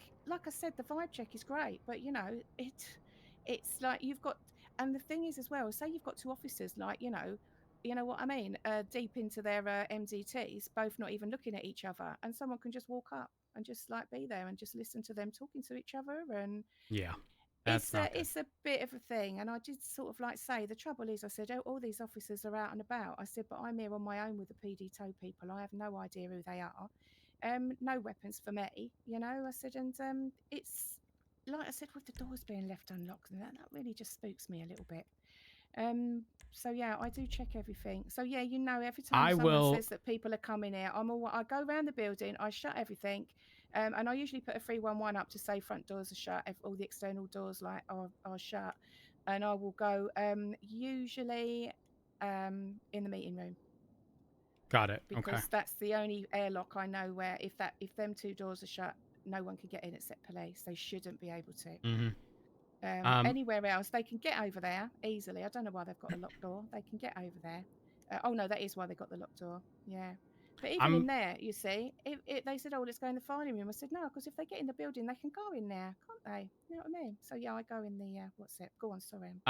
I said, the vibe check is great, but you know, it's like you've got, and the thing is as well, say you've got 2 officers, like you know what I mean, deep into their MDTs, both not even looking at each other, and someone can just walk up and just like be there and just listen to them talking to each other, and yeah. That's not good. It's a bit of a thing, and I did sort of like say the trouble is, I said, oh, all these officers are out and about. I said, but I'm here on my own with the PD tow people. I have no idea who they are. No weapons for me, you know. I said, and it's like I said, with the doors being left unlocked, and that really just spooks me a little bit. So yeah, I do check everything. So yeah, you know, every time someone says that people are coming here, I go around the building, I shut everything, and I usually put a 311 up to say front doors are shut, if all the external doors like are shut, and I will go usually in the meeting room. Got it. Because that's the only airlock I know where if them 2 doors are shut, no one can get in except police. They shouldn't be able to. Mm-hmm. Anywhere else, they can get over there easily. I don't know why they've got a locked door. They can get over there. Oh no, that is why they got the locked door. Yeah, but even in there, you see, they said, "Oh, let's go in the filing room." I said, "No, because if they get in the building, they can go in there, can't they? You know what I mean?" So yeah, I go in the what's it? Go on, sorry.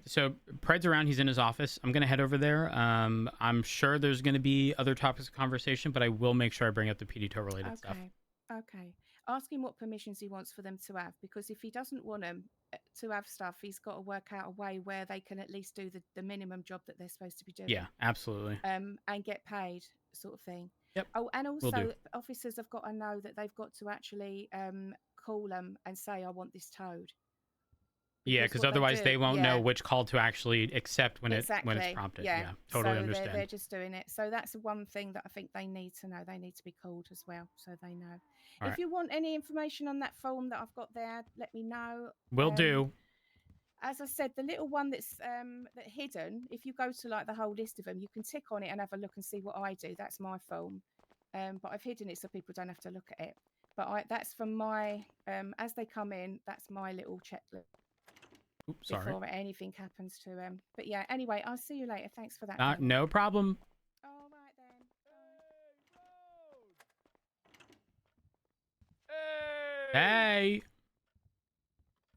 So Pred's around. He's in his office. I'm gonna head over there. I'm sure there's gonna be other topics of conversation, but I will make sure I bring up the PD tow related stuff. Okay. Ask him what permissions he wants for them to have, because if he doesn't want them to have stuff, he's got to work out a way where they can at least do the minimum job that they're supposed to be doing. Yeah, absolutely. And get paid, sort of thing. Yep. Oh, and also officers have got to know that they've got to actually call them and say, I want this towed. Yeah, because what otherwise do, they won't know yeah, which call to actually accept when it's exactly, prompted. yeah. Yeah, totally So understand. they're just doing it. So that's one thing that I think they need to know. They need to be called as well, so they know. All If right. you want any information on that form that I've got there, let me know. Will do. As I said, the little one that's that hidden, if you go to like the whole list of them, you can tick on it and have a look and see what I do. That's my form. But I've hidden it so people don't have to look at it. But that's from my, as they come in, that's my little checklist. Oops, sorry. Before anything happens to them. But yeah, anyway, I'll see you later. Thanks for that. No problem. All right then. Hey.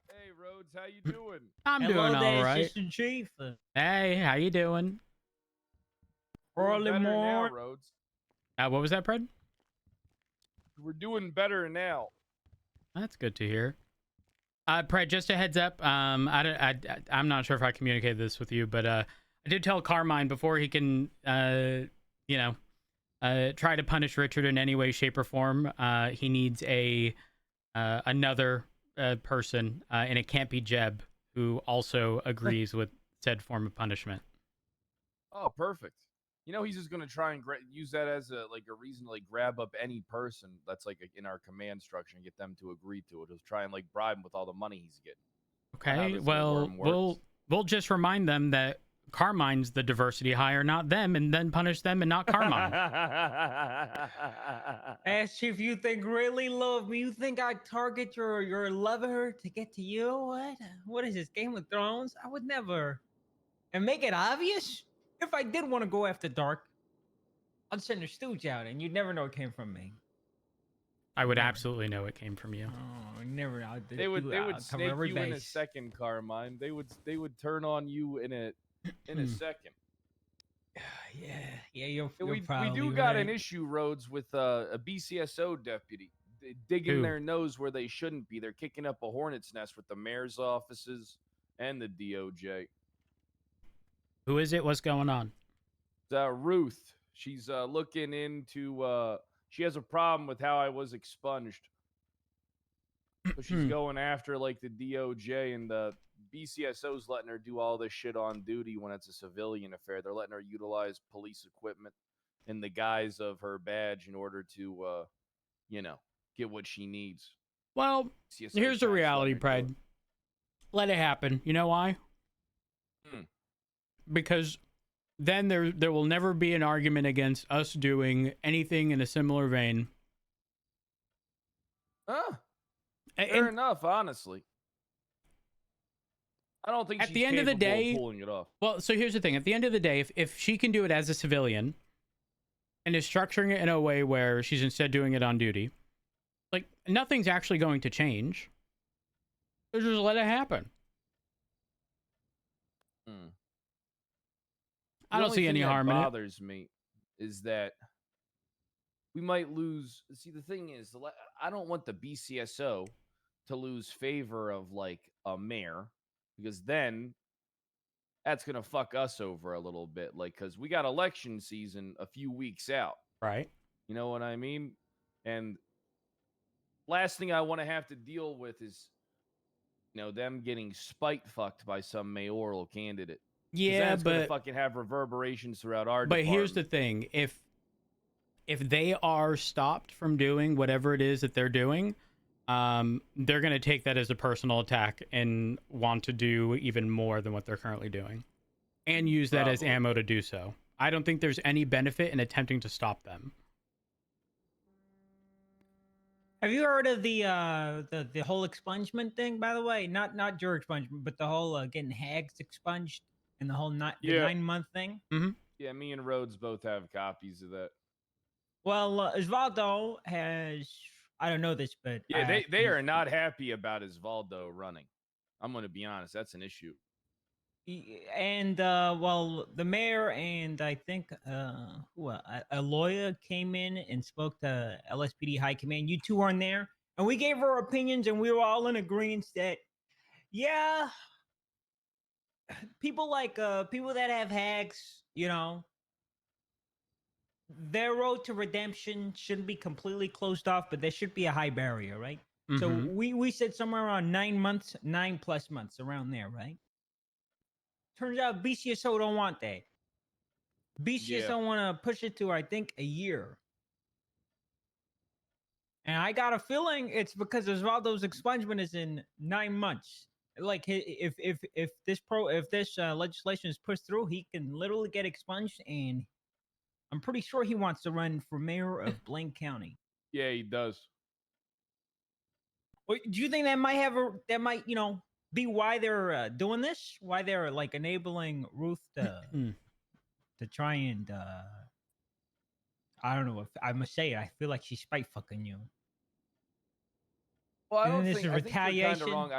Hey, Rhodes, how you doing? I'm doing all right. Assistant Chief. Hey, how you doing? Early Early now, morning. Rhodes. What was that, Fred? We're doing better now. That's good to hear. Pred, just a heads up. I'm not sure if I communicated this with you, but I did tell Carmine before he can, try to punish Richard in any way, shape, or form. He needs another person, and it can't be Jeb, who also agrees with said form of punishment. Oh, perfect. You know, he's just gonna try and use that as a reason to grab up any person that's in our command structure and get them to agree to it. He'll try and bribe him with all the money he's getting. Okay, well, we'll just remind them that Carmine's the diversity hire, not them, and then punish them and not Carmine. As Chief, you think really love me? You think I target your lover to get to you? What is this, Game of Thrones? I would never. And make it obvious? If I did want to go after Dark, I'd send a stooge out, and you'd never know it came from me. I would absolutely know it came from you. Oh, never. They would snake you in a second, Carmine. They would turn on you in a second. Yeah, you're we probably do got right. an issue, Rhodes, with a BCSO deputy digging their nose where they shouldn't be. They're kicking up a hornet's nest with the mayor's offices and the DOJ. Who is it? What's going on? Ruth. She's looking into. She has a problem with how I was expunged. So she's going after the DOJ, and the BCSO's letting her do all this shit on duty when it's a civilian affair. They're letting her utilize police equipment in the guise of her badge in order to, get what she needs. Well, here's the reality, Pride. Let it happen. You know why? Because then there will never be an argument against us doing anything in a similar vein. Fair enough, honestly. I don't think at she's the end of the day pulling it off. Well, so here's the thing. At the end of the day, if she can do it as a civilian and is structuring it in a way where she's instead doing it on duty, nothing's actually going to change. So just let it happen. I don't see any harm in it. What bothers me is that we might lose. See, the thing is, I don't want the BCSO to lose favor of a mayor, because then that's gonna fuck us over a little bit. Because we got election season a few weeks out, right? You know what I mean? And last thing I want to have to deal with is, them getting spite fucked by some mayoral candidate. Yeah, it's gonna fucking have reverberations throughout our But department. here's the thing: if they are stopped from doing whatever it is that they're doing, they're gonna take that as a personal attack and want to do even more than what they're currently doing, and use that as ammo to do so. I don't think there's any benefit in attempting to stop them. Have you heard of the whole expungement thing? By the way, not your expungement, but the whole getting hags expunged and the whole 9-month thing. Mm-hmm. Yeah, me and Rhodes both have copies of that. Well, Osvaldo has. I don't know this, but yeah, they are not happy about Osvaldo running. I'm going to be honest. That's an issue. And well, the mayor and I think a lawyer came in and spoke to LSPD High Command. You two weren't there, and we gave our opinions, and we were all in agreement that, yeah, people people that have hags, their road to redemption shouldn't be completely closed off, but there should be a high barrier, right? So Mhm. we said somewhere around 9 months, 9+ months, around there, right? Turns out BCSO don't want that. Yeah. BCSO want to push it to, I think, a year. And I got a feeling it's because Osvaldo's expungement is in 9 months. Like if this legislation is pushed through, he can literally get expunged, and I'm pretty sure he wants to run for mayor of Blaine County. Yeah, he does. Do you think that might be why they're doing this? Why they're like enabling Ruth to try and I don't know if I must say it, I feel like she's spite fucking you. Well, I And then don't this think. is I think you're kind of retaliation. wrong.